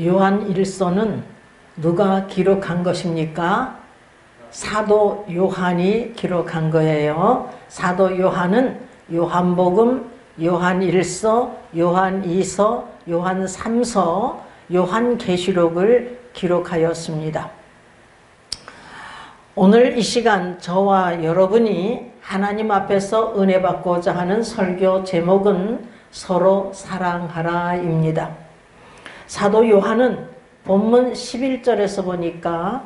요한 1서는 누가 기록한 것입니까? 사도 요한이 기록한 거예요. 사도 요한은 요한복음, 요한 1서, 요한 2서, 요한 3서, 요한계시록을 기록하였습니다. 오늘 이 시간 저와 여러분이 하나님 앞에서 은혜 받고자 하는 설교 제목은 서로 사랑하라입니다. 사도 요한은 본문 11절에서 보니까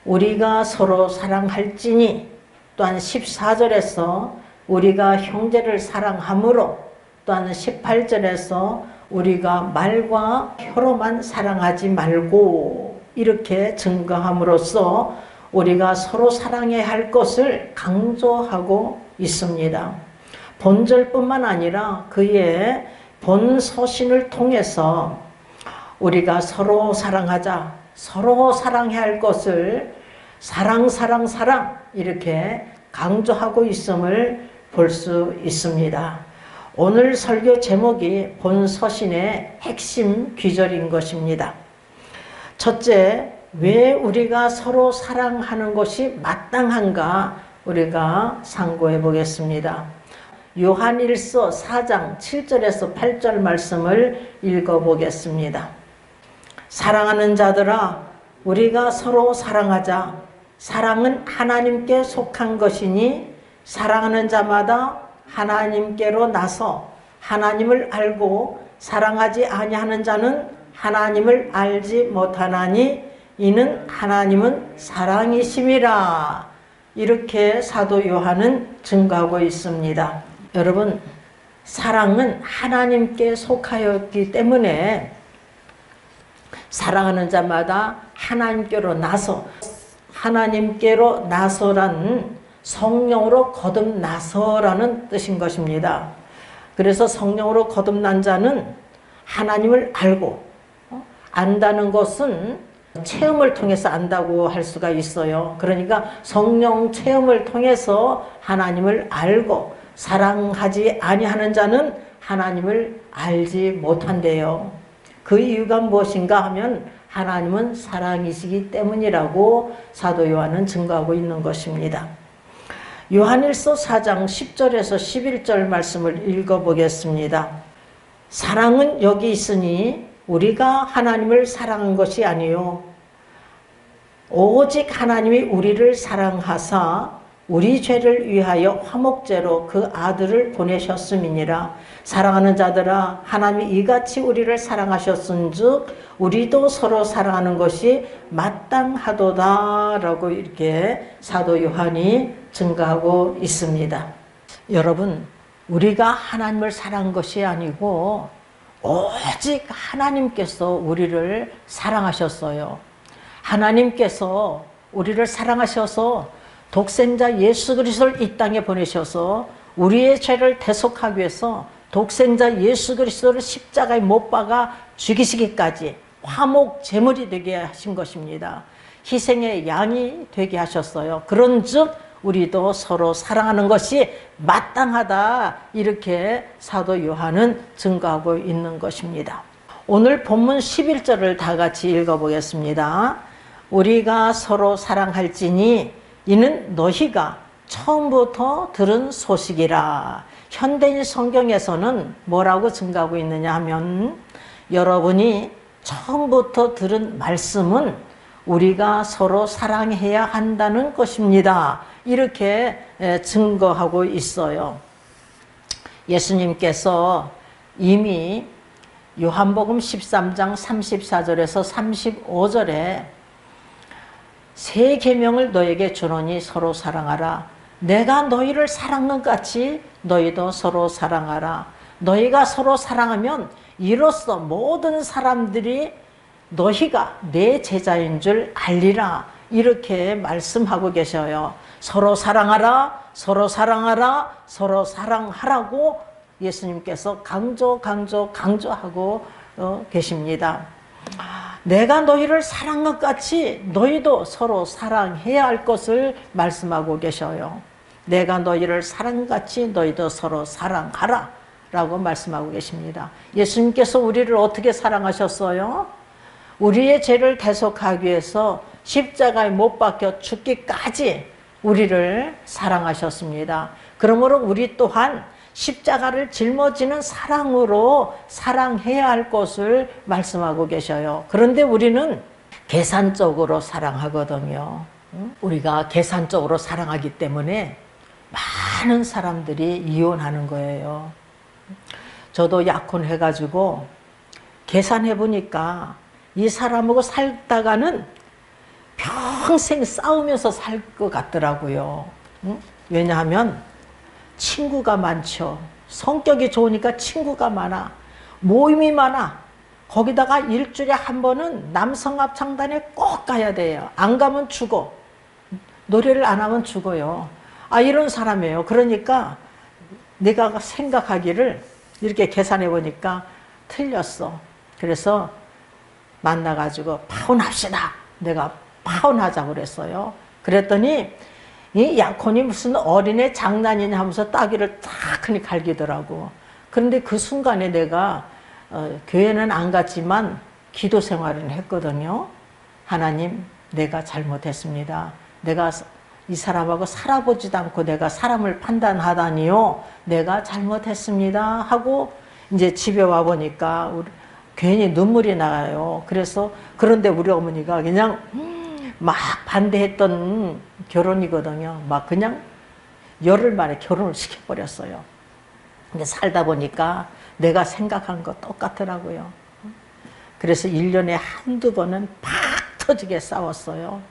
우리가 서로 사랑할지니, 또한 14절에서 우리가 형제를 사랑함으로, 또한 18절에서 우리가 말과 혀로만 사랑하지 말고 이렇게 증거함으로써 우리가 서로 사랑해야 할 것을 강조하고 있습니다. 본절뿐만 아니라 그의 본서신을 통해서 우리가 서로 사랑하자, 서로 사랑해야 할 것을 사랑 이렇게 강조하고 있음을 볼 수 있습니다. 오늘 설교 제목이 본서신의 핵심 귀절인 것입니다. 첫째, 왜 우리가 서로 사랑하는 것이 마땅한가 우리가 상고해 보겠습니다. 요한 1서 4장 7절에서 8절 말씀을 읽어보겠습니다. 사랑하는 자들아, 우리가 서로 사랑하자. 사랑은 하나님께 속한 것이니 사랑하는 자마다 하나님께로 나서 하나님을 알고 사랑하지 아니하는 자는 하나님을 알지 못하나니 이는 하나님은 사랑이심이라. 이렇게 사도 요한은 증거하고 있습니다. 여러분, 사랑은 하나님께 속하였기 때문에 사랑하는 자마다 하나님께로 나서라는 성령으로 거듭나서라는 뜻인 것입니다. 그래서 성령으로 거듭난 자는 하나님을 알고, 안다는 것은 체험을 통해서 안다고 할 수가 있어요. 그러니까 성령 체험을 통해서 하나님을 알고, 사랑하지 아니하는 자는 하나님을 알지 못한대요. 그 이유가 무엇인가 하면 하나님은 사랑이시기 때문이라고 사도 요한은 증거하고 있는 것입니다. 요한일서 4장 10절에서 11절 말씀을 읽어보겠습니다. 사랑은 여기 있으니 우리가 하나님을 사랑한 것이 아니요 오직 하나님이 우리를 사랑하사 우리 죄를 위하여 화목제로 그 아들을 보내셨음이니라. 사랑하는 자들아, 하나님이 이같이 우리를 사랑하셨은즉 우리도 서로 사랑하는 것이 마땅하도다 라고 이렇게 사도 요한이 증거하고 있습니다. 여러분, 우리가 하나님을 사랑한 것이 아니고 오직 하나님께서 우리를 사랑하셨어요. 하나님께서 우리를 사랑하셔서 독생자 예수 그리스도를 이 땅에 보내셔서 우리의 죄를 대속하기 위해서 독생자 예수 그리스도를 십자가에 못 박아 죽이시기까지 화목 제물이 되게 하신 것입니다. 희생의 양이 되게 하셨어요. 그런즉 우리도 서로 사랑하는 것이 마땅하다, 이렇게 사도 요한은 증거하고 있는 것입니다. 오늘 본문 11절을 다 같이 읽어보겠습니다. 우리가 서로 사랑할지니 이는 너희가 처음부터 들은 소식이라. 현대인 성경에서는 뭐라고 증가하고 있느냐 하면, 여러분이 처음부터 들은 말씀은 우리가 서로 사랑해야 한다는 것입니다. 이렇게 증거하고 있어요. 예수님께서 이미 요한복음 13장 34절에서 35절에 새 계명을 너에게 주노니 서로 사랑하라. 내가 너희를 사랑한 것 같이 너희도 서로 사랑하라. 너희가 서로 사랑하면 이로써 모든 사람들이 너희가 내 제자인 줄 알리라. 이렇게 말씀하고 계셔요. 서로 사랑하라, 서로 사랑하라, 서로 사랑하라고 예수님께서 강조하고 계십니다. 내가 너희를 사랑한 것 같이 너희도 서로 사랑해야 할 것을 말씀하고 계셔요. 내가 너희를 사랑한 것 같이 너희도 서로 사랑하라 라고 말씀하고 계십니다. 예수님께서 우리를 어떻게 사랑하셨어요? 우리의 죄를 대속하기 위해서 십자가에 못 박혀 죽기까지 우리를 사랑하셨습니다. 그러므로 우리 또한 십자가를 짊어지는 사랑으로 사랑해야 할 것을 말씀하고 계셔요. 그런데 우리는 계산적으로 사랑하거든요. 우리가 계산적으로 사랑하기 때문에 많은 사람들이 이혼하는 거예요. 저도 약혼해가지고 계산해 보니까 이 사람하고 살다가는 평생 싸우면서 살 것 같더라고요. 왜냐하면 친구가 많죠. 성격이 좋으니까 친구가 많아. 모임이 많아. 거기다가 일주일에 한 번은 남성합창단에 꼭 가야 돼요. 안 가면 죽어. 노래를 안 하면 죽어요. 이런 사람이에요. 그러니까 내가 생각하기를 이렇게 계산해 보니까 틀렸어. 그래서 만나가지고 파혼합시다. 내가 파혼하자고 그랬어요. 그랬더니 이 약혼이 무슨 어린애 장난이냐 하면서 따귀를 딱 하니 갈기더라고. 그런데 그 순간에 내가 교회는 안 갔지만 기도 생활을 했거든요. 하나님, 내가 잘못했습니다. 내가 이 사람하고 살아보지도 않고 내가 사람을 판단하다니요. 내가 잘못했습니다. 하고 이제 집에 와 보니까 괜히 눈물이 나요. 그래서 그런데 우리 어머니가 그냥 막 반대했던 결혼이거든요. 막 그냥 열흘 만에 결혼을 시켜버렸어요. 근데 살다 보니까 내가 생각한 거 똑같더라고요. 그래서 1년에 한두 번은 팍 터지게 싸웠어요.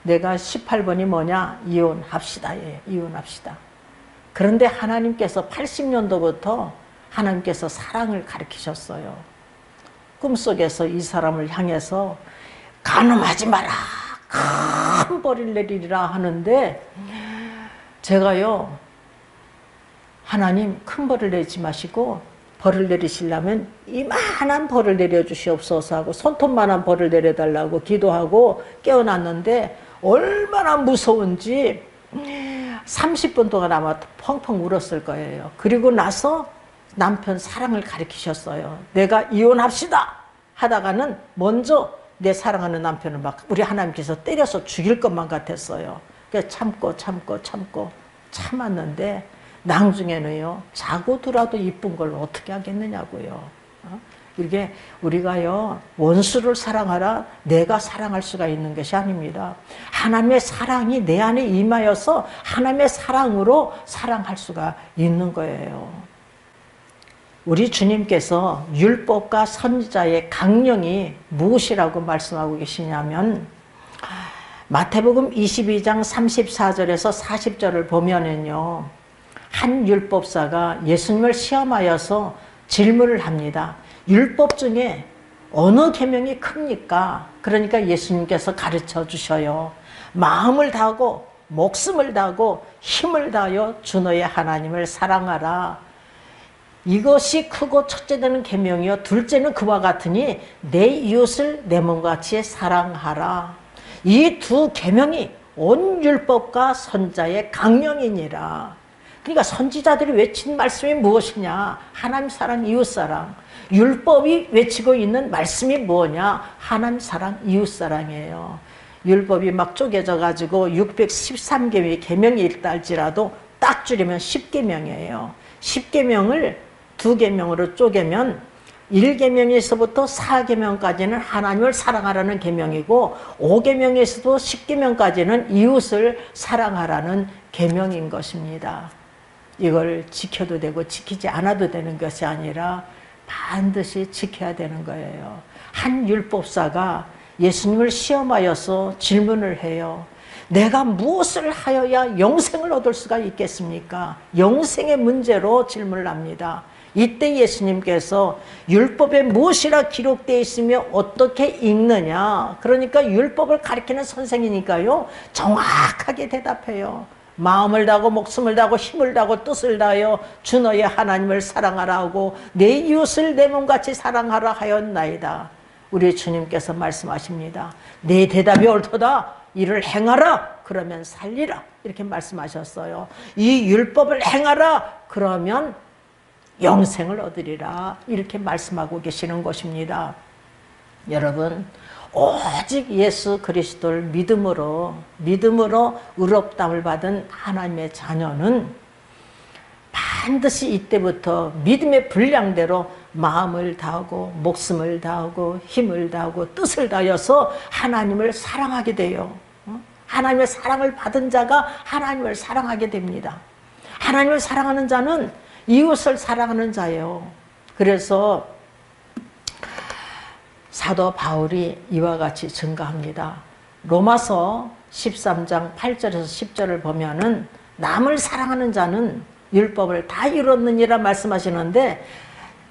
내가 18번이 뭐냐? 이혼합시다. 예, 이혼합시다. 그런데 하나님께서 80년도부터 하나님께서 사랑을 가르치셨어요. 꿈속에서 이 사람을 향해서 간음하지 마라. 큰 벌을 내리리라 하는데 제가요, 하나님 큰 벌을 내지 마시고 벌을 내리시려면 이만한 벌을 내려주시옵소서 하고 손톱만한 벌을 내려달라고 기도하고 깨어났는데 얼마나 무서운지 30분 동안 아마 펑펑 울었을 거예요. 그리고 나서 남편 사랑을 가르치셨어요. 내가 이혼합시다 하다가는 먼저 내 사랑하는 남편을 막 우리 하나님께서 때려서 죽일 것만 같았어요. 그래서 참고 참았는데 나중에는요, 자고더라도 이쁜 걸 어떻게 하겠느냐고요. 이게 우리가요, 원수를 사랑하라 내가 사랑할 수가 있는 것이 아닙니다. 하나님의 사랑이 내 안에 임하여서 하나님의 사랑으로 사랑할 수가 있는 거예요. 우리 주님께서 율법과 선지자의 강령이 무엇이라고 말씀하고 계시냐면 마태복음 22장 34절에서 40절을 보면은요, 한 율법사가 예수님을 시험하여서 질문을 합니다. 율법 중에 어느 계명이 큽니까? 그러니까 예수님께서 가르쳐 주셔요. 마음을 다하고 목숨을 다하고 힘을 다하여 주 너의 하나님을 사랑하라. 이것이 크고 첫째 되는 계명이요, 둘째는 그와 같으니 내 이웃을 내 몸같이 사랑하라. 이 두 계명이 온 율법과 선자의 강령이니라. 그러니까 선지자들이 외친 말씀이 무엇이냐? 하나님 사랑, 이웃 사랑. 율법이 외치고 있는 말씀이 뭐냐? 하나님 사랑, 이웃 사랑이에요. 율법이 막 쪼개져 가지고 613개의 계명이 있다 할지라도 딱 줄이면 10계명이에요. 10계명을 두 계명으로 쪼개면 1계명에서부터 4계명까지는 하나님을 사랑하라는 계명이고 5계명에서도 10계명까지는 이웃을 사랑하라는 계명인 것입니다. 이걸 지켜도 되고 지키지 않아도 되는 것이 아니라 반드시 지켜야 되는 거예요. 한 율법사가 예수님을 시험하여서 질문을 해요. 내가 무엇을 하여야 영생을 얻을 수가 있겠습니까? 영생의 문제로 질문을 합니다. 이때 예수님께서 율법에 무엇이라 기록되어 있으며 어떻게 읽느냐? 그러니까 율법을 가르치는 선생이니까요, 정확하게 대답해요. 마음을 다하고 목숨을 다하고 힘을 다하고 뜻을 다하여 주 너의 하나님을 사랑하라 하고 내 이웃을 내 몸같이 사랑하라 하였나이다. 우리 주님께서 말씀하십니다. 내 대답이 옳도다. 이를 행하라. 그러면 살리라. 이렇게 말씀하셨어요. 이 율법을 행하라. 그러면 영생을 얻으리라. 이렇게 말씀하고 계시는 것입니다. 여러분, 오직 예수 그리스도를 믿음으로 의롭다함을 받은 하나님의 자녀는 반드시 이때부터 믿음의 분량대로 마음을 다하고 목숨을 다하고 힘을 다하고 뜻을 다하여서 하나님을 사랑하게 돼요. 하나님의 사랑을 받은 자가 하나님을 사랑하게 됩니다. 하나님을 사랑하는 자는 이웃을 사랑하는 자예요. 그래서 사도 바울이 이와 같이 증가합니다. 로마서 13장 8절에서 10절을 보면은 남을 사랑하는 자는 율법을 다 이뤘느니라 말씀하시는데,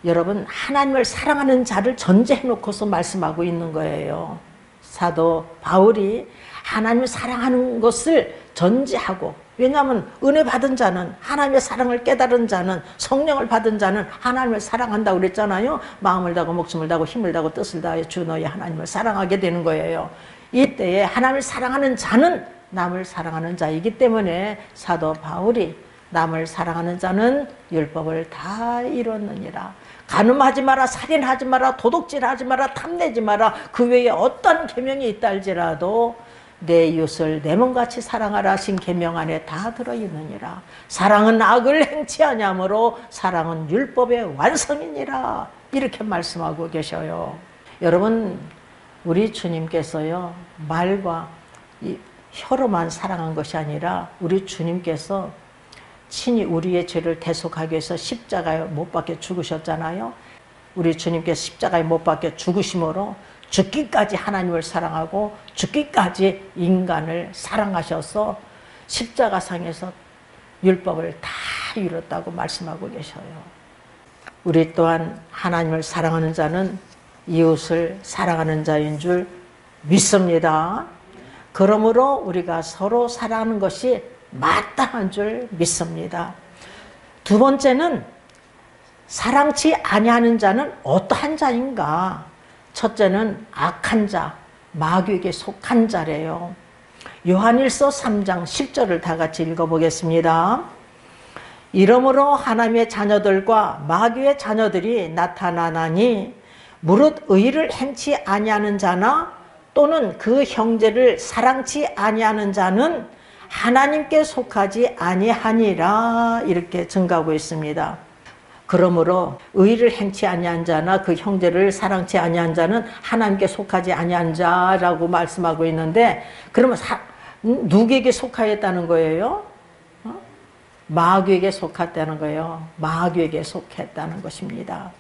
여러분, 하나님을 사랑하는 자를 전제해 놓고서 말씀하고 있는 거예요. 사도 바울이 하나님을 사랑하는 것을 전제하고, 왜냐하면 은혜 받은 자는, 하나님의 사랑을 깨달은 자는, 성령을 받은 자는 하나님을 사랑한다고 그랬잖아요. 마음을 다하고 목숨을 다하고 힘을 다하고 뜻을 다하여 주 너희 하나님을 사랑하게 되는 거예요. 이때에 하나님을 사랑하는 자는 남을 사랑하는 자이기 때문에 사도 바울이 남을 사랑하는 자는 율법을 다 이뤘느니라. 간음하지 마라, 살인하지 마라, 도둑질하지 마라, 탐내지 마라, 그 외에 어떤 계명이 있다 할지라도 내 이웃을 내 몸같이 사랑하라 하신 계명 안에 다 들어있느니라. 사랑은 악을 행치 아니하므로 사랑은 율법의 완성이니라. 이렇게 말씀하고 계셔요. 여러분, 우리 주님께서요, 말과 혀로만 사랑한 것이 아니라 우리 주님께서 친히 우리의 죄를 대속하기 위해서 십자가에 못 박혀 죽으셨잖아요. 우리 주님께서 십자가에 못 박혀 죽으심으로 죽기까지 하나님을 사랑하고 죽기까지 인간을 사랑하셔서 십자가상에서 율법을 다 이뤘다고 말씀하고 계셔요. 우리 또한 하나님을 사랑하는 자는 이웃을 사랑하는 자인 줄 믿습니다. 그러므로 우리가 서로 사랑하는 것이 마땅한 줄 믿습니다. 두 번째는 사랑치 아니하는 자는 어떠한 자인가? 첫째는 악한 자, 마귀에게 속한 자래요. 요한일서 3장 10절을 다 같이 읽어보겠습니다. 이러므로 하나님의 자녀들과 마귀의 자녀들이 나타나나니 무릇 의를 행치 아니하는 자나 또는 그 형제를 사랑치 아니하는 자는 하나님께 속하지 아니하니라. 이렇게 증가하고 있습니다. 그러므로 의를 행치 아니한 자나 그 형제를 사랑치 아니한 자는 하나님께 속하지 아니한 자라고 말씀하고 있는데, 그러면 누구에게 속하였다는 거예요? 마귀에게 속했다는 거예요. 마귀에게 속했다는 것입니다.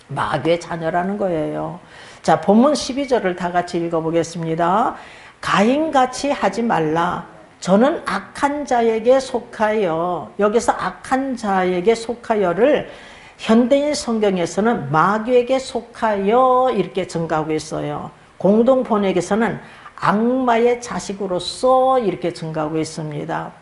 마귀의 자녀라는 거예요. 자, 본문 12절을 다 같이 읽어보겠습니다. 가인같이 하지 말라. 저는 악한 자에게 속하여, 여기서 악한 자에게 속하여를 현대인 성경에서는 마귀에게 속하여 이렇게 증가하고 있어요. 공동 번역에서는 악마의 자식으로서 이렇게 증가하고 있습니다.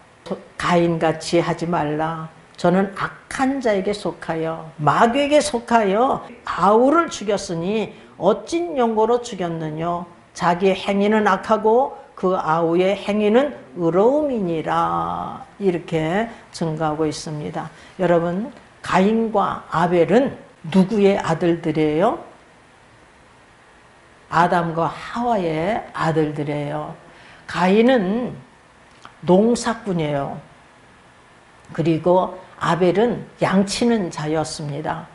가인같이 하지 말라. 저는 악한 자에게 속하여, 마귀에게 속하여 아우를 죽였으니 어찐 용고로 죽였느뇨. 자기의 행위는 악하고 그 아우의 행위는 의로움이니라. 이렇게 증가하고 있습니다. 여러분, 가인과 아벨은 누구의 아들들이에요? 아담과 하와의 아들들이에요. 가인은 농사꾼이에요. 그리고 아벨은 양치는 자였습니다.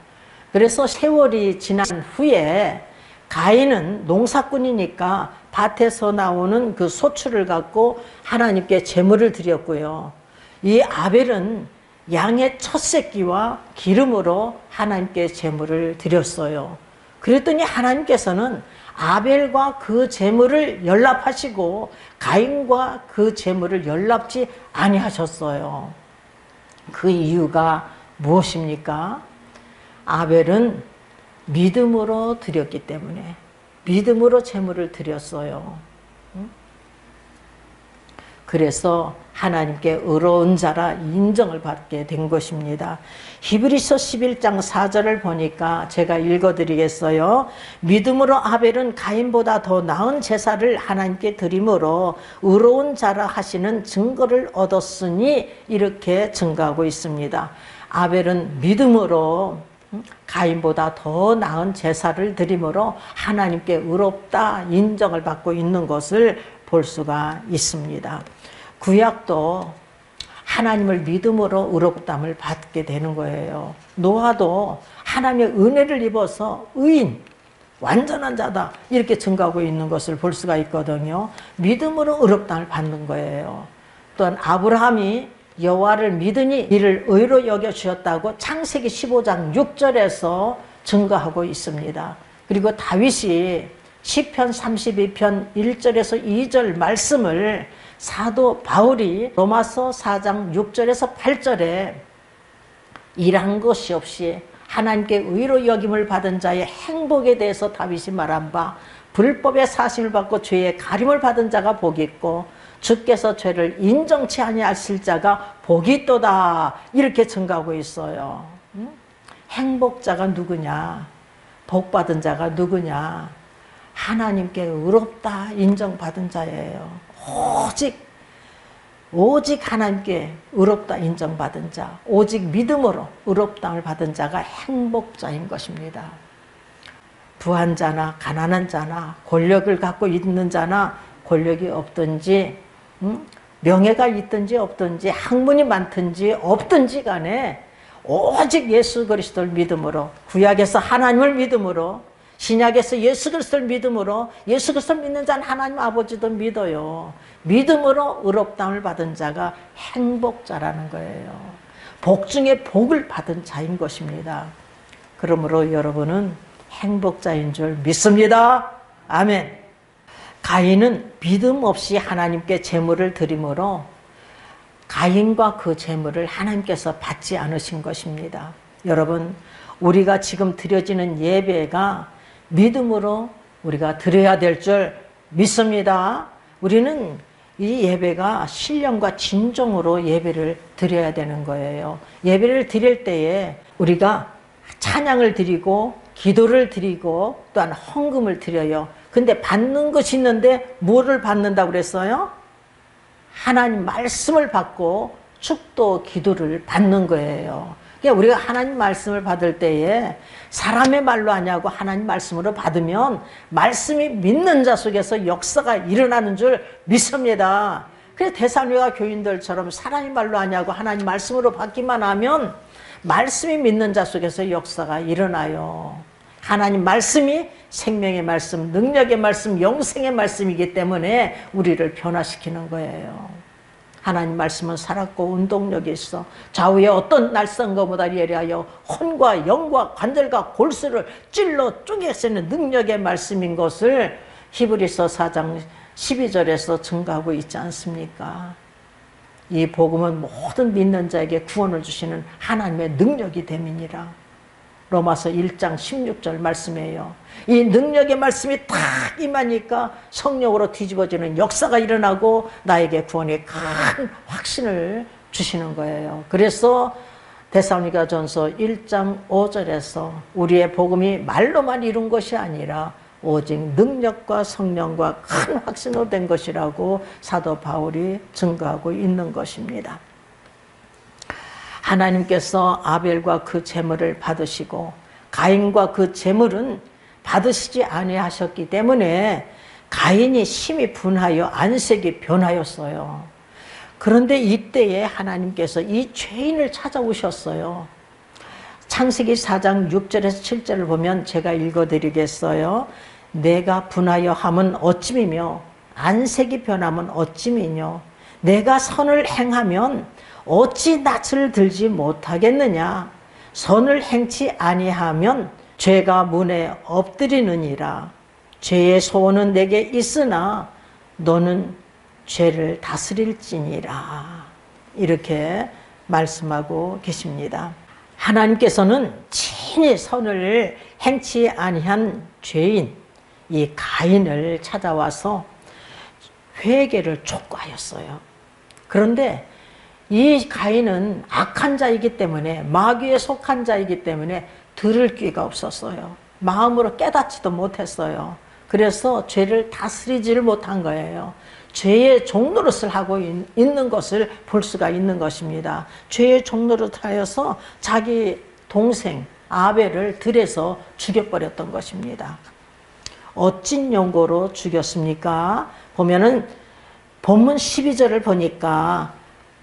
그래서 세월이 지난 후에 가인은 농사꾼이니까 밭에서 나오는 그 소출을 갖고 하나님께 제물을 드렸고요. 이 아벨은 양의 첫 새끼와 기름으로 하나님께 제물을 드렸어요. 그랬더니 하나님께서는 아벨과 그 제물을 연락하시고 가인과 그 제물을 연락지 아니하셨어요. 그 이유가 무엇입니까? 아벨은 믿음으로 드렸기 때문에, 믿음으로 제물을 드렸어요. 그래서 하나님께 의로운 자라 인정을 받게 된 것입니다. 히브리서 11장 4절을 보니까 제가 읽어드리겠어요. 믿음으로 아벨은 가인보다 더 나은 제사를 하나님께 드림으로 의로운 자라 하시는 증거를 얻었으니, 이렇게 증거하고 있습니다. 아벨은 믿음으로 가인보다 더 나은 제사를 드림으로 하나님께 의롭다 인정을 받고 있는 것을 볼 수가 있습니다. 구약도 하나님을 믿음으로 의롭담을 받게 되는 거예요. 노아도 하나님의 은혜를 입어서 의인, 완전한 자다 이렇게 증거하고 있는 것을 볼 수가 있거든요. 믿음으로 의롭담을 받는 거예요. 또한 아브라함이 여호와를 믿으니 이를 의로 여겨주셨다고 창세기 15장 6절에서 증거하고 있습니다. 그리고 다윗이 시편 32편 1절에서 2절 말씀을 사도 바울이 로마서 4장 6절에서 8절에 일한 것이 없이 하나님께 의로 여김을 받은 자의 행복에 대해서 다윗이 말한 바 불법의 사심을 받고 죄의 가림을 받은 자가 복이 있고 주께서 죄를 인정치 아니하실 자가 복이 있도다 이렇게 증가하고 있어요. 행복자가 누구냐? 복받은 자가 누구냐? 하나님께 의롭다 인정받은 자예요. 오직 하나님께 의롭다 인정받은 자, 오직 믿음으로 의롭다를 받은 자가 행복자인 것입니다. 부한 자나 가난한 자나 권력을 갖고 있는 자나 권력이 없든지 명예가 있든지 없든지 학문이 많든지 없든지 간에 오직 예수 그리스도를 믿음으로, 구약에서 하나님을 믿음으로, 신약에서 예수 그리스도를 믿음으로, 예수 그리스도를 믿는 자는 하나님 아버지도 믿어요. 믿음으로 의롭다함을 받은 자가 행복자라는 거예요. 복 중에 복을 받은 자인 것입니다. 그러므로 여러분은 행복자인 줄 믿습니다. 아멘. 가인은 믿음 없이 하나님께 제물을 드림으로 가인과 그 제물을 하나님께서 받지 않으신 것입니다. 여러분, 우리가 지금 드려지는 예배가 믿음으로 우리가 드려야 될 줄 믿습니다. 우리는 이 예배가 신령과 진정으로 예배를 드려야 되는 거예요. 예배를 드릴 때에 우리가 찬양을 드리고 기도를 드리고 또한 헌금을 드려요. 근데 받는 것이 있는데 뭐를 받는다고 그랬어요? 하나님 말씀을 받고 축도 기도를 받는 거예요. 그러니까 우리가 하나님 말씀을 받을 때에 사람의 말로 하냐고 하나님 말씀으로 받으면 말씀이 믿는 자 속에서 역사가 일어나는 줄 믿습니다. 그래서 데살로니가 교인들처럼 사람의 말로 하냐고 하나님 말씀으로 받기만 하면 말씀이 믿는 자 속에서 역사가 일어나요. 하나님 말씀이 생명의 말씀, 능력의 말씀, 영생의 말씀이기 때문에 우리를 변화시키는 거예요. 하나님 말씀은 살았고 운동력이 있어 좌우에 어떤 날선 것보다 예리하여 혼과 영과 관절과 골수를 찔러 쪼개쓰는 능력의 말씀인 것을 히브리서 4장 12절에서 증거하고 있지 않습니까? 이 복음은 모든 믿는 자에게 구원을 주시는 하나님의 능력이 됨이니라. 로마서 1장 16절 말씀이에요. 이 능력의 말씀이 딱 임하니까 성령으로 뒤집어지는 역사가 일어나고 나에게 구원의 큰 확신을 주시는 거예요. 그래서 데살로니가전서 1장 5절에서 우리의 복음이 말로만 이룬 것이 아니라 오직 능력과 성령과 큰 확신으로 된 것이라고 사도 바울이 증거하고 있는 것입니다. 하나님께서 아벨과 그 제물을 받으시고 가인과 그 제물은 받으시지 아니하셨기 때문에 가인이 심히 분하여 안색이 변하였어요. 그런데 이때에 하나님께서 이 죄인을 찾아오셨어요. 창세기 4장 6절에서 7절을 보면 제가 읽어드리겠어요. 내가 분하여 함은 어찌미며 안색이 변함은 어찌미뇨. 내가 선을 행하면 어찌 낯을 들지 못하겠느냐. 선을 행치 아니하면 죄가 문에 엎드리느니라. 죄의 소원은 내게 있으나 너는 죄를 다스릴지니라. 이렇게 말씀하고 계십니다. 하나님께서는 친히 선을 행치 아니한 죄인 이 가인을 찾아와서 회개를 촉구하였어요. 그런데 이 가인은 악한 자이기 때문에 마귀에 속한 자이기 때문에 들을 귀가 없었어요. 마음으로 깨닫지도 못했어요. 그래서 죄를 다스리지를 못한 거예요. 죄의 종노릇을 하고 있는 것을 볼 수가 있는 것입니다. 죄의 종노릇하여서 자기 동생, 아벨을 들에서 죽여버렸던 것입니다. 어찐 용고로 죽였습니까? 보면은 본문 12절을 보니까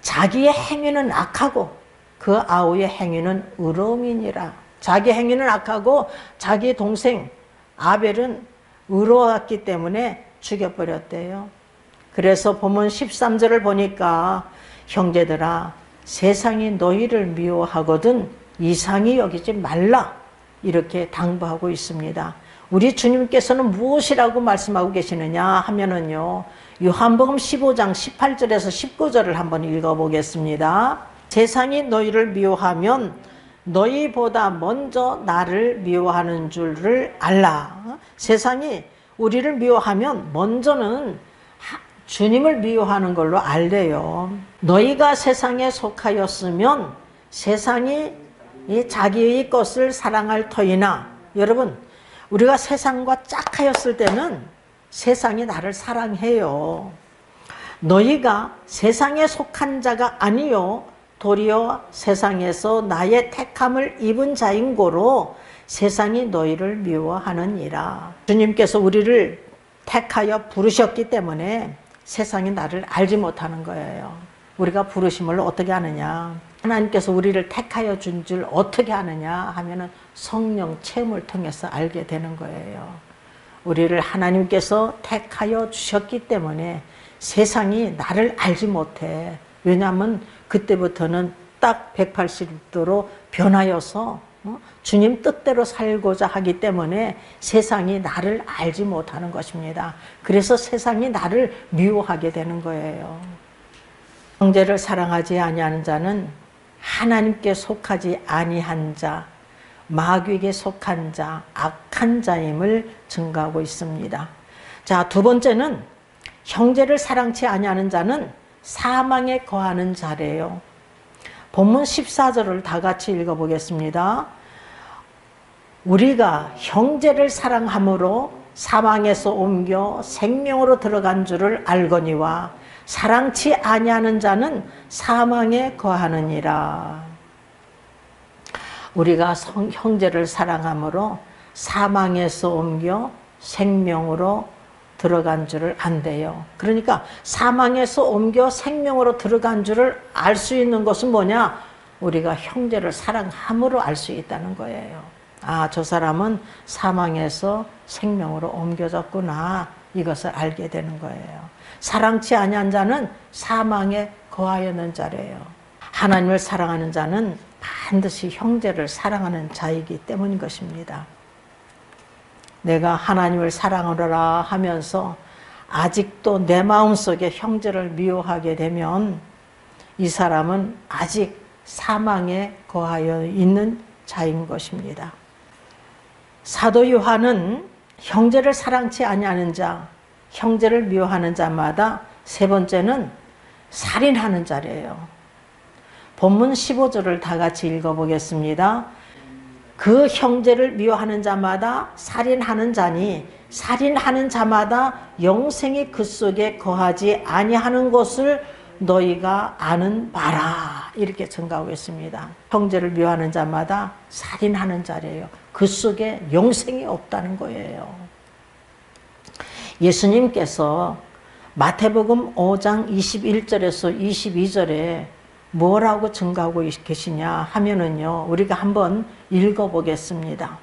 자기의 행위는 악하고 그 아우의 행위는 의로움이니라. 자기 행위는 악하고 자기 동생 아벨은 의로웠기 때문에 죽여버렸대요. 그래서 본문 13절을 보니까 형제들아 세상이 너희를 미워하거든 이상히 여기지 말라 이렇게 당부하고 있습니다. 우리 주님께서는 무엇이라고 말씀하고 계시느냐 하면은요, 요한복음 15장 18절에서 19절을 한번 읽어보겠습니다. 세상이 너희를 미워하면 너희보다 먼저 나를 미워하는 줄을 알라. 세상이 우리를 미워하면 먼저는 주님을 미워하는 걸로 알래요. 너희가 세상에 속하였으면 세상이 자기의 것을 사랑할 터이나, 여러분 우리가 세상과 짝하였을 때는 세상이 나를 사랑해요. 너희가 세상에 속한 자가 아니요 도리어 세상에서 나의 택함을 입은 자인 고로 세상이 너희를 미워하느니라. 주님께서 우리를 택하여 부르셨기 때문에 세상이 나를 알지 못하는 거예요. 우리가 부르심을 어떻게 아느냐, 하나님께서 우리를 택하여 준 줄 어떻게 아느냐 하면은 성령 체험을 통해서 알게 되는 거예요. 우리를 하나님께서 택하여 주셨기 때문에 세상이 나를 알지 못해. 왜냐하면 그때부터는 딱 180도로 변하여서 주님 뜻대로 살고자 하기 때문에 세상이 나를 알지 못하는 것입니다. 그래서 세상이 나를 미워하게 되는 거예요. 형제를 사랑하지 아니하는 자는 하나님께 속하지 아니한 자, 마귀에게 속한 자, 악한 자임을 증거하고 있습니다. 자, 두 번째는 형제를 사랑치 아니하는 자는 사망에 거하는 자래요. 본문 14절을 다 같이 읽어보겠습니다. 우리가 형제를 사랑함으로 사망에서 옮겨 생명으로 들어간 줄을 알거니와 사랑치 아니하는 자는 사망에 거하느니라. 우리가 형제를 사랑함으로 사망에서 옮겨 생명으로 들어간 줄을 안대요. 그러니까 사망에서 옮겨 생명으로 들어간 줄을 알 수 있는 것은 뭐냐? 우리가 형제를 사랑함으로 알 수 있다는 거예요. 아, 저 사람은 사망에서 생명으로 옮겨졌구나, 이것을 알게 되는 거예요. 사랑치 아니한 자는 사망에 거하였는 자래요. 하나님을 사랑하는 자는 반드시 형제를 사랑하는 자이기 때문인 것입니다. 내가 하나님을 사랑하노라 하면서 아직도 내 마음속에 형제를 미워하게 되면 이 사람은 아직 사망에 거하여 있는 자인 것입니다. 사도 요한은 형제를 사랑치 아니하는 자, 형제를 미워하는 자마다 세 번째는 살인하는 자래요. 본문 15절을 다 같이 읽어보겠습니다. 그 형제를 미워하는 자마다 살인하는 자니 살인하는 자마다 영생이 그 속에 거하지 아니하는 것을 너희가 아는 바라. 이렇게 증가하고 있습니다. 형제를 미워하는 자마다 살인하는 자래요. 그 속에 영생이 없다는 거예요. 예수님께서 마태복음 5장 21절에서 22절에 뭐라고 증가하고 계시냐 하면은요, 우리가 한번 읽어보겠습니다.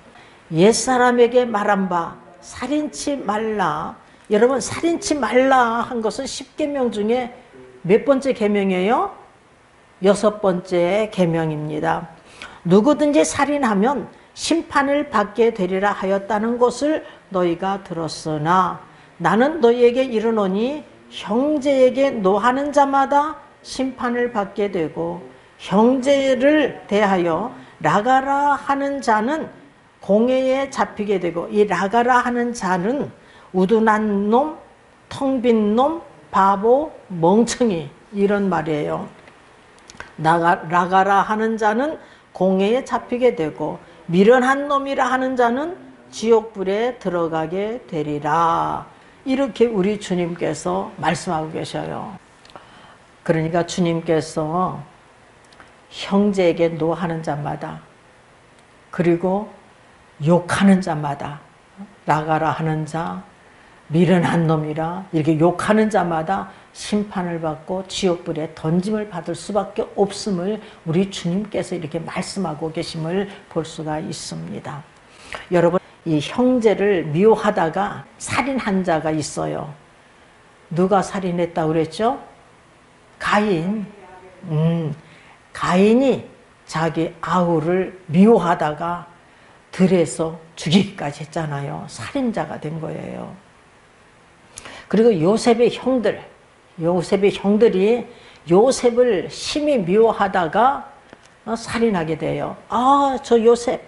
옛사람에게 말한 바 살인치 말라. 여러분, 살인치 말라 한 것은 10계명 중에 몇 번째 계명이에요? 6번째 계명입니다. 누구든지 살인하면 심판을 받게 되리라 하였다는 것을 너희가 들었으나 나는 너희에게 이르노니 형제에게 노하는 자마다 심판을 받게 되고 형제를 대하여 나가라 하는 자는 공회에 잡히게 되고, 이 나가라 하는 자는 우둔한 놈, 텅 빈 놈, 바보, 멍청이, 이런 말이에요. 나가라 하는 자는 공회에 잡히게 되고 미련한 놈이라 하는 자는 지옥불에 들어가게 되리라. 이렇게 우리 주님께서 말씀하고 계셔요. 그러니까 주님께서 형제에게 노하는 자마다 그리고 욕하는 자마다 나가라 하는 자, 미련한 놈이라 이렇게 욕하는 자마다 심판을 받고 지옥불에 던짐을 받을 수밖에 없음을 우리 주님께서 이렇게 말씀하고 계심을 볼 수가 있습니다. 여러분, 이 형제를 미워하다가 살인한 자가 있어요. 누가 살인했다고 그랬죠? 가인. 가인이 자기 아우를 미워하다가 들에서 죽이기까지 했잖아요. 살인자가 된 거예요. 그리고 요셉의 형들이 요셉을 심히 미워하다가 살인하게 돼요. 아, 저 요셉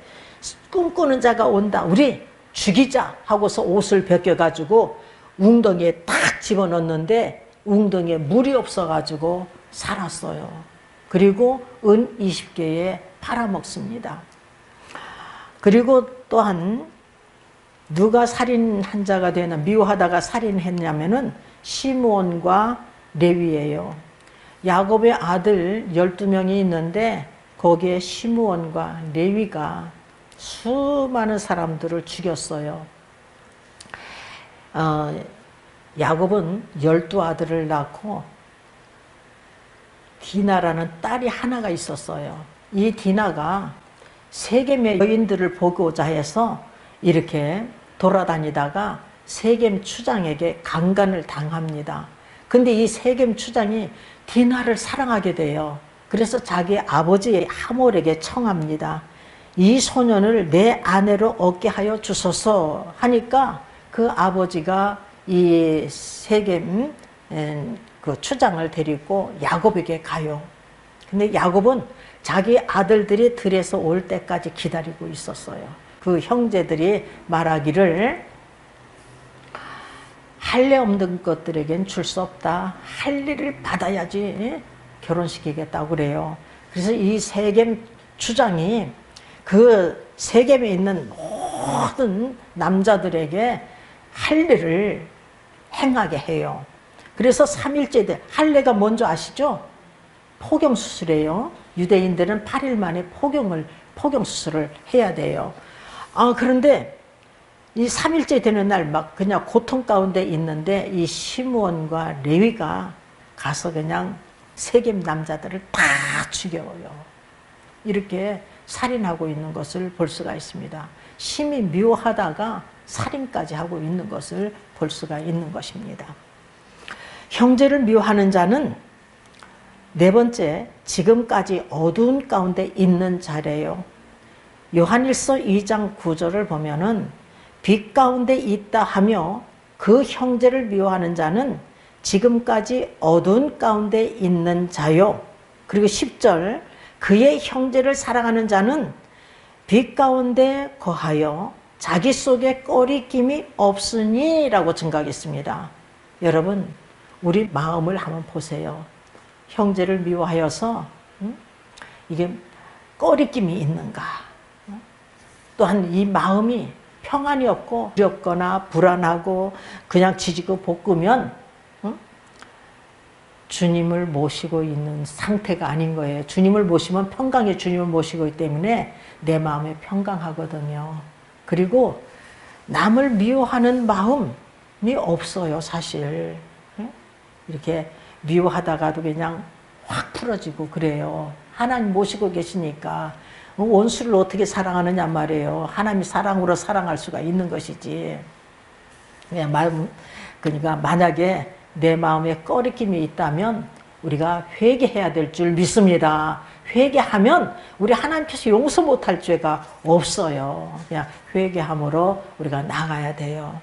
꿈꾸는 자가 온다. 우리 죽이자 하고서 옷을 벗겨가지고 웅덩이에 딱 집어넣는데 웅덩이에 물이 없어가지고 살았어요. 그리고 은 20개에 팔아먹습니다. 그리고 또한 누가 살인한 자가 되나 미워하다가 살인했냐면은 시므온과 레위예요. 야곱의 아들 12명이 있는데 거기에 시므온과 레위가 수많은 사람들을 죽였어요. 야곱은 12아들을 낳고 디나라는 딸이 하나가 있었어요. 이 디나가 세겜의 여인들을 보고자 해서 이렇게 돌아다니다가 세겜 추장에게 강간을 당합니다. 근데 이 세겜 추장이 디나를 사랑하게 돼요. 그래서 자기 아버지 하몰에게 청합니다. 이 소년을 내 아내로 얻게 하여 주소서 하니까 그 아버지가 이 세겜 그 추장을 데리고 야곱에게 가요. 근데 야곱은 자기 아들들이 들에서 올 때까지 기다리고 있었어요. 그 형제들이 말하기를 할례 없는 것들에겐 줄 수 없다. 할례를 받아야지 결혼시키겠다고 그래요. 그래서 이 세겜 추장이 그 세겜에 있는 모든 남자들에게 할례를 행하게 해요. 그래서 3일째 때 할례가 뭔지 아시죠? 포경수술이에요. 유대인들은 8일 만에 포경수술을 해야 돼요. 그런데 이 3일째 되는 날 막 그냥 고통 가운데 있는데 이 시므온과 레위가 가서 그냥 세겜 남자들을 다 죽여요. 이렇게 살인하고 있는 것을 볼 수가 있습니다. 심히 미워하다가 살인까지 하고 있는 것을 볼 수가 있는 것입니다. 형제를 미워하는 자는 네 번째, 지금까지 어두운 가운데 있는 자래요. 요한일서 2장 9절을 보면은 빛 가운데 있다 하며 그 형제를 미워하는 자는 지금까지 어두운 가운데 있는 자요. 그리고 10절, 그의 형제를 사랑하는 자는 빛 가운데 거하여 자기 속에 꺼리낌이 없으니 라고 증가하겠습니다. 여러분, 우리 마음을 한번 보세요. 형제를 미워하여서 이게 꺼리낌이 있는가? 또한 이 마음이 평안이 없고 두렵거나 불안하고 그냥 지지고 볶으면 주님을 모시고 있는 상태가 아닌 거예요. 주님을 모시면 평강의 주님을 모시고 있기 때문에 내 마음이 평강하거든요. 그리고 남을 미워하는 마음이 없어요, 사실. 이렇게 미워하다가도 그냥 확 풀어지고 그래요. 하나님 모시고 계시니까 원수를 어떻게 사랑하느냐 말이에요. 하나님이 사랑으로 사랑할 수가 있는 것이지. 그러니까 만약에 내 마음에 꺼리낌이 있다면 우리가 회개해야 될 줄 믿습니다. 회개하면 우리 하나님께서 용서 못할 죄가 없어요. 그냥 회개함으로 우리가 나가야 돼요.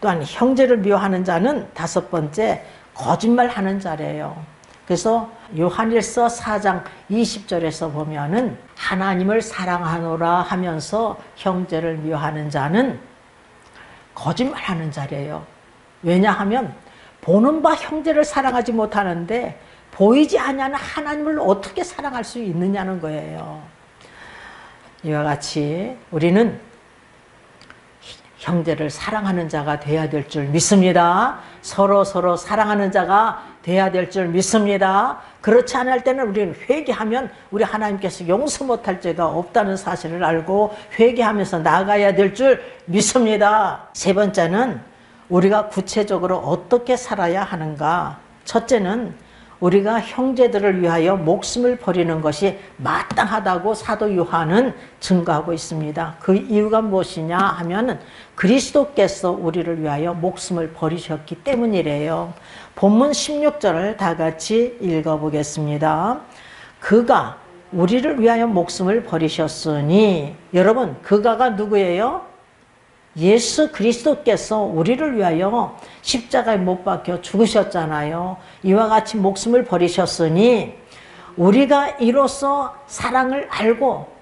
또한 형제를 미워하는 자는 다섯 번째, 거짓말하는 자래요. 그래서 요한일서 4장 20절에서 보면은 하나님을 사랑하노라 하면서 형제를 미워하는 자는 거짓말하는 자래요. 왜냐하면 보는 바 형제를 사랑하지 못하는데 보이지 않는 하나님을 어떻게 사랑할 수 있느냐는 거예요. 이와 같이 우리는 형제를 사랑하는 자가 되어야 될 줄 믿습니다. 서로 사랑하는 자가 돼야 될 줄 믿습니다. 그렇지 않을 때는 우리는 회개하면 우리 하나님께서 용서 못할 죄가 없다는 사실을 알고 회개하면서 나아가야 될 줄 믿습니다. 세 번째는 우리가 구체적으로 어떻게 살아야 하는가. 첫째는 우리가 형제들을 위하여 목숨을 버리는 것이 마땅하다고 사도 요한은 증거하고 있습니다. 그 이유가 무엇이냐 하면 그리스도께서 우리를 위하여 목숨을 버리셨기 때문이래요. 본문 16절을 다 같이 읽어보겠습니다. 그가 우리를 위하여 목숨을 버리셨으니, 여러분 그가가 누구예요? 예수 그리스도께서 우리를 위하여 십자가에 못 박혀 죽으셨잖아요. 이와 같이 목숨을 버리셨으니 우리가 이로써 사랑을 알고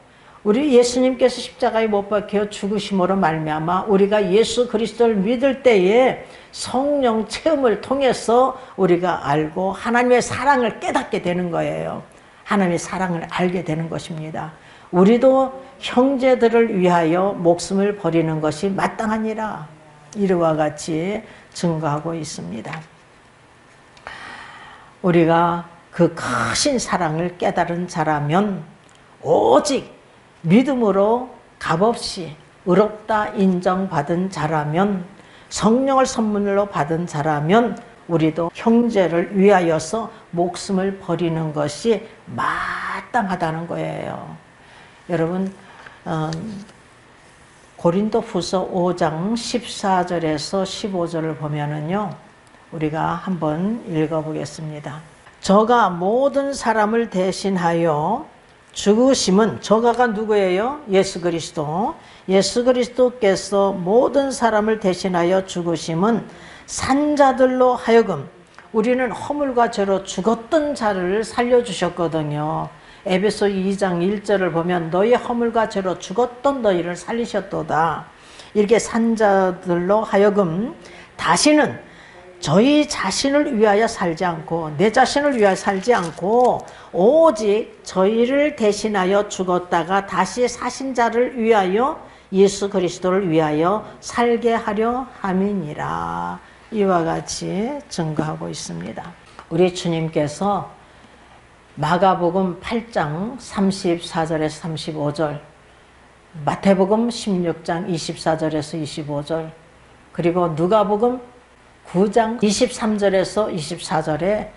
우리 예수님께서 십자가에 못 박혀 죽으심으로 말미암아 우리가 예수 그리스도를 믿을 때에 성령 체험을 통해서 우리가 알고 하나님의 사랑을 깨닫게 되는 거예요. 하나님의 사랑을 알게 되는 것입니다. 우리도 형제들을 위하여 목숨을 버리는 것이 마땅하니라. 이와 같이 증거하고 있습니다. 우리가 그 크신 사랑을 깨달은 자라면 오직 믿음으로 값없이 의롭다 인정받은 자라면 성령을 선물로 받은 자라면 우리도 형제를 위하여서 목숨을 버리는 것이 마땅하다는 거예요. 여러분 고린도후서 5장 14절에서 15절을 보면은요, 우리가 한번 읽어보겠습니다. 저가 모든 사람을 대신하여 죽으심은, 저가가 누구예요? 예수 그리스도. 예수 그리스도께서 모든 사람을 대신하여 죽으심은 산자들로 하여금, 우리는 허물과 죄로 죽었던 자를 살려주셨거든요. 에베소 2장 1절을 보면 너희 허물과 죄로 죽었던 너희를 살리셨도다. 이렇게 산자들로 하여금 다시는 저희 자신을 위하여 살지 않고 내 자신을 위하여 살지 않고 오직 저희를 대신하여 죽었다가 다시 사신 자를 위하여 예수 그리스도를 위하여 살게 하려 함이니라. 이와 같이 증거하고 있습니다. 우리 주님께서 마가복음 8장 34절에서 35절, 마태복음 16장 24절에서 25절, 그리고 누가복음 9장 23절에서 24절에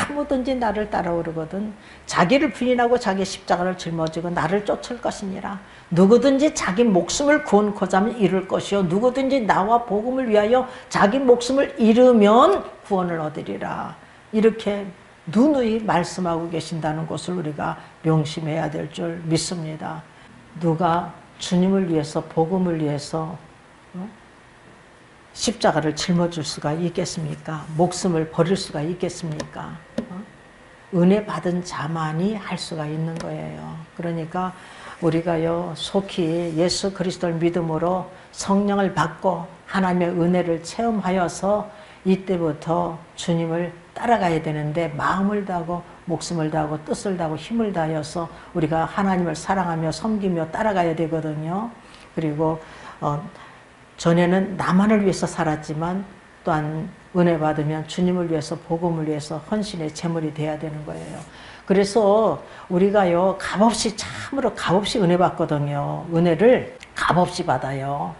아무든지 나를 따라오르거든 자기를 부인하고 자기 십자가를 짊어지고 나를 쫓을 것이니라. 누구든지 자기 목숨을 구원코자 하면 잃을 것이요 누구든지 나와 복음을 위하여 자기 목숨을 잃으면 구원을 얻으리라. 이렇게 누누이 말씀하고 계신다는 것을 우리가 명심해야 될 줄 믿습니다. 누가 주님을 위해서 복음을 위해서 십자가를 짊어질 수가 있겠습니까? 목숨을 버릴 수가 있겠습니까? 은혜 받은 자만이 할 수가 있는 거예요. 그러니까 우리가요 속히 예수 그리스도를 믿음으로 성령을 받고 하나님의 은혜를 체험하여서 이때부터 주님을 따라가야 되는데 마음을 다하고 목숨을 다하고 뜻을 다하고 힘을 다하여서 우리가 하나님을 사랑하며 섬기며 따라가야 되거든요. 그리고 전에는 나만을 위해서 살았지만 또한 은혜 받으면 주님을 위해서 복음을 위해서 헌신의 제물이 돼야 되는 거예요. 그래서 우리가요 값없이 참으로 값없이 은혜 받거든요. 은혜를 값없이 받아요.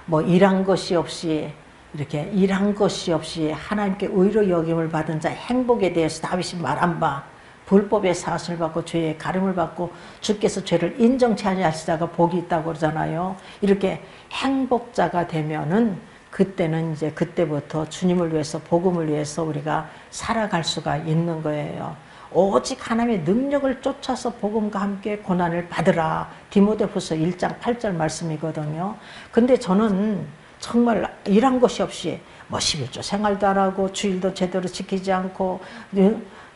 뭐 일한 것이 없이 이렇게 일한 것이 없이 하나님께 의로 여김을 받은 자 행복에 대해서 다윗이 말한 바 불법의 사슬을 받고 죄의 가름을 받고 주께서 죄를 인정치 아니하시다가 복이 있다고 그러잖아요. 이렇게 행복자가 되면은 그때는 이제 그때부터 주님을 위해서 복음을 위해서 우리가 살아갈 수가 있는 거예요. 오직 하나님의 능력을 쫓아서 복음과 함께 고난을 받으라. 디모데후서 1장 8절 말씀이거든요. 근데 저는 정말 일한 것이 없이 뭐 11조 생활도 안 하고 주일도 제대로 지키지 않고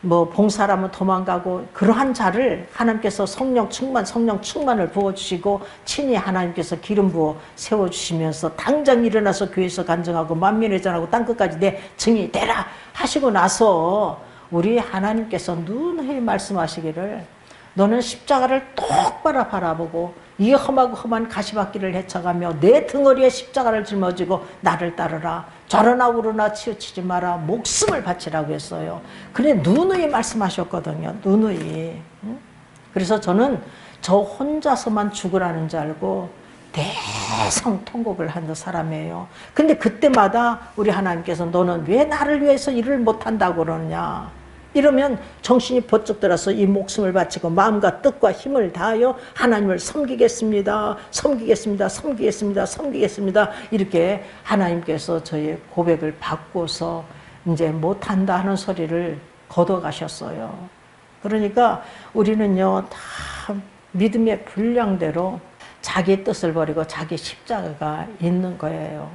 뭐 봉사라면 도망가고 그러한 자를 하나님께서 성령 충만을 부어주시고 친히 하나님께서 기름 부어 세워주시면서 당장 일어나서 교회에서 간증하고 만민의 전하고 땅끝까지 내 증인이 되라 하시고 나서 우리 하나님께서 누누이 말씀하시기를 너는 십자가를 똑바로 바라보고 이 험하고 험한 가시밭길을 헤쳐가며 내 등허리에 십자가를 짊어지고 나를 따르라. 저러나 우러나 치우치지 마라. 목숨을 바치라고 했어요. 그래 누누이 말씀하셨거든요. 누누이. 그래서 저는 저 혼자서만 죽으라는 줄 알고 대성통곡을 하는 사람이에요. 근데 그때마다 우리 하나님께서 너는 왜 나를 위해서 일을 못한다고 그러느냐. 이러면 정신이 번쩍 들어서 이 목숨을 바치고 마음과 뜻과 힘을 다하여 하나님을 섬기겠습니다. 섬기겠습니다. 섬기겠습니다. 섬기겠습니다. 이렇게 하나님께서 저의 고백을 받고서 이제 못한다 하는 소리를 걷어가셨어요. 그러니까 우리는요, 다 믿음의 분량대로 자기 뜻을 버리고 자기 십자가가 있는 거예요.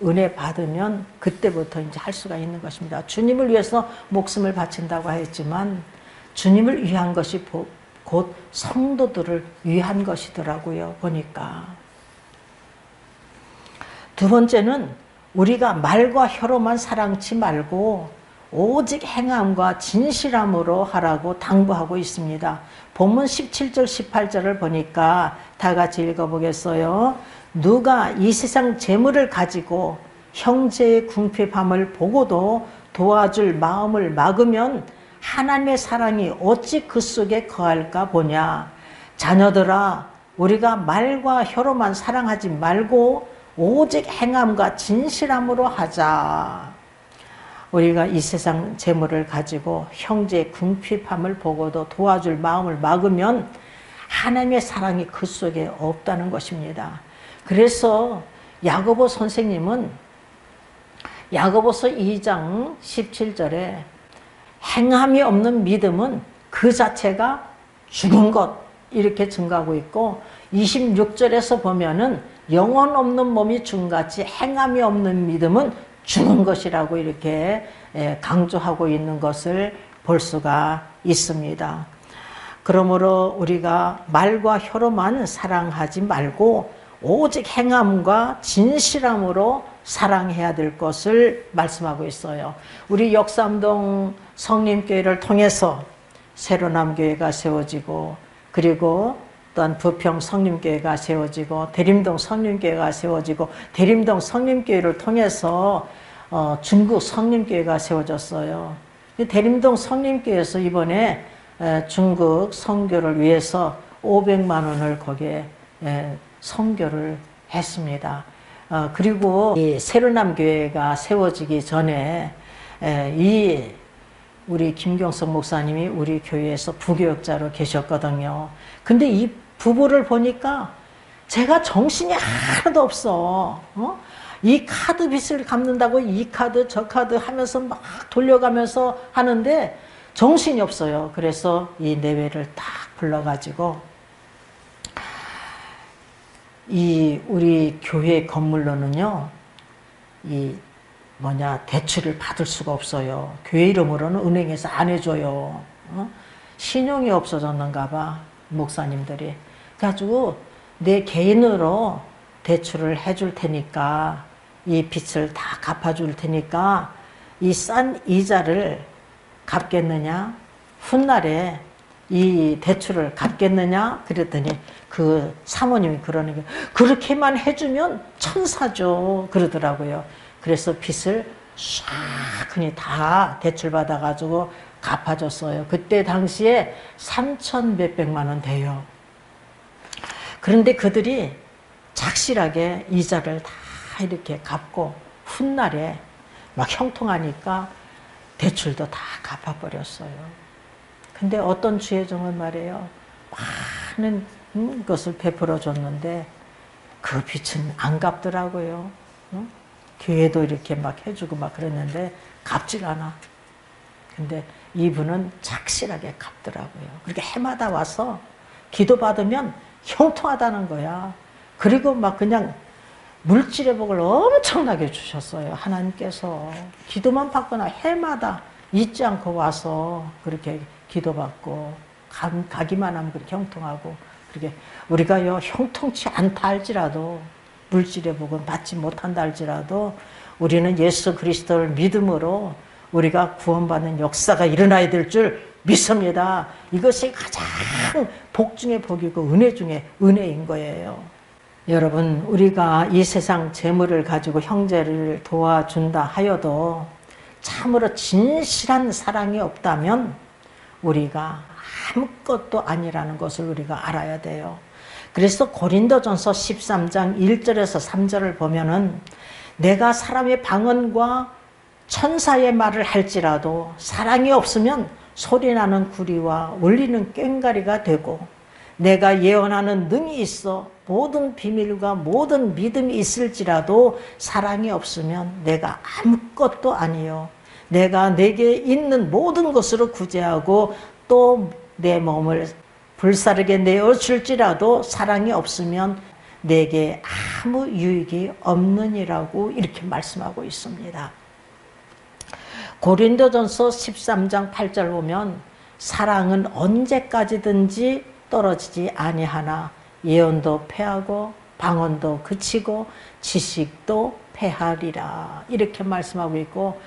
은혜 받으면 그때부터 이제 할 수가 있는 것입니다. 주님을 위해서 목숨을 바친다고 했지만 주님을 위한 것이 곧 성도들을 위한 것이더라고요. 보니까. 두 번째는 우리가 말과 혀로만 사랑치 말고 오직 행함과 진실함으로 하라고 당부하고 있습니다. 본문 17절 18절을 보니까 다 같이 읽어보겠어요. 누가 이 세상 재물을 가지고 형제의 궁핍함을 보고도 도와줄 마음을 막으면 하나님의 사랑이 어찌 그 속에 거할까 보냐. 자녀들아, 우리가 말과 혀로만 사랑하지 말고 오직 행함과 진실함으로 하자. 우리가 이 세상 재물을 가지고 형제의 궁핍함을 보고도 도와줄 마음을 막으면 하나님의 사랑이 그 속에 없다는 것입니다. 그래서 야고보 선생님은 야고보서 2장 17절에 행함이 없는 믿음은 그 자체가 죽은 것 이렇게 증가하고 있고 26절에서 보면은 영혼 없는 몸이 죽은같이 행함이 없는 믿음은 죽은 것이라고 이렇게 강조하고 있는 것을 볼 수가 있습니다. 그러므로 우리가 말과 혀로만 사랑하지 말고 오직 행함과 진실함으로 사랑해야 될 것을 말씀하고 있어요. 우리 역삼동 성림교회를 통해서 새로남교회가 세워지고 그리고 또한 부평 성림교회가 세워지고 대림동 성림교회가 세워지고 대림동 성림교회를 통해서 중국 성림교회가 세워졌어요. 대림동 성림교회에서 이번에 중국 선교를 위해서 500만 원을 거기에 선교를 했습니다. 그리고 이 새로남교회가 세워지기 전에 이 우리 김경석 목사님이 우리 교회에서 부교역자로 계셨거든요. 근데 이 부부를 보니까 제가 정신이 하나도 없어. 이 카드 빚을 갚는다고 이 카드 저 카드 하면서 막 돌려가면서 하는데 정신이 없어요. 그래서 이 내외를 딱 불러가지고 이 우리 교회 건물로는요, 이 대출을 받을 수가 없어요. 교회 이름으로는 은행에서 안 해줘요. 신용이 없어졌는가 봐, 목사님들이. 그래가지고 내 개인으로 대출을 해줄 테니까 이 빚을 다 갚아줄 테니까 이 싼 이자를 갚겠느냐? 훗날에 이 대출을 갚겠느냐? 그랬더니 그 사모님이 그러는 게 그렇게만 해주면 천사죠 그러더라고요. 그래서 빚을 싹 그니 다 대출 받아가지고 갚아줬어요. 그때 당시에 3천 몇백만 원 돼요. 그런데 그들이 착실하게 이자를 다 이렇게 갚고 훗날에 막 형통하니까 대출도 다 갚아버렸어요. 근데 어떤 주혜종은 말이에요. 많은 것을 베풀어 줬는데 그 빚은 안 갚더라고요. 교회도 이렇게 막 해주고 막 그랬는데 갚질 않아. 근데 이분은 착실하게 갚더라고요. 그렇게 해마다 와서 기도받으면 형통하다는 거야. 그리고 막 그냥 물질의 복을 엄청나게 주셨어요. 하나님께서. 기도만 받거나 해마다 잊지 않고 와서 그렇게 기도받고 가기만 하면 그렇게 형통하고 그렇게 우리가요 형통치 않다 할지라도 물질의 복은 받지 못한다 할지라도 우리는 예수 그리스도를 믿음으로 우리가 구원받는 역사가 일어나야 될 줄 믿습니다. 이것이 가장 복 중에 복이고 은혜 중에 은혜인 거예요. 여러분, 우리가 이 세상 재물을 가지고 형제를 도와준다 하여도 참으로 진실한 사랑이 없다면 우리가 아무것도 아니라는 것을 우리가 알아야 돼요. 그래서 고린도전서 13장 1절에서 3절을 보면은 내가 사람의 방언과 천사의 말을 할지라도 사랑이 없으면 소리나는 구리와 울리는 꽹과리가 되고 내가 예언하는 능이 있어 모든 비밀과 모든 믿음이 있을지라도 사랑이 없으면 내가 아무것도 아니요 내가 내게 있는 모든 것으로 구제하고 또 내 몸을 불사르게 내어줄지라도 사랑이 없으면 내게 아무 유익이 없느니라고 이렇게 말씀하고 있습니다. 고린도전서 13장 8절 보면 사랑은 언제까지든지 떨어지지 아니하나 예언도 패하고 방언도 그치고 지식도 패하리라 이렇게 말씀하고 있고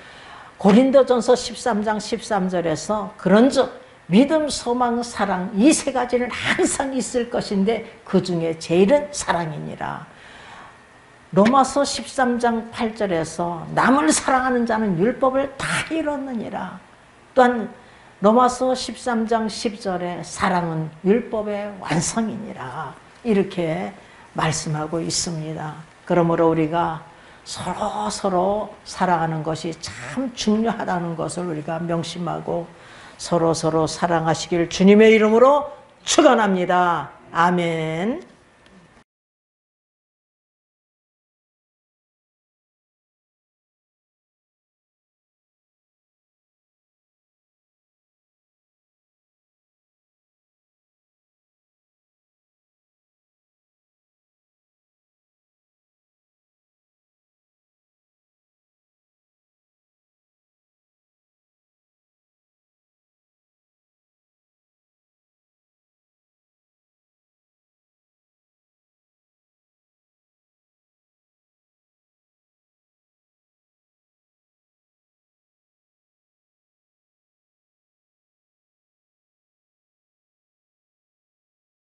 고린도전서 13장 13절에서 그런즉 믿음, 소망, 사랑 이 세 가지는 항상 있을 것인데 그 중에 제일은 사랑이니라. 로마서 13장 8절에서 남을 사랑하는 자는 율법을 다 이뤘느니라. 또한 로마서 13장 10절에 사랑은 율법의 완성이니라. 이렇게 말씀하고 있습니다. 그러므로 우리가 서로 사랑하는 것이 참 중요하다는 것을 우리가 명심하고 서로 사랑하시길 주님의 이름으로 축원합니다. 아멘.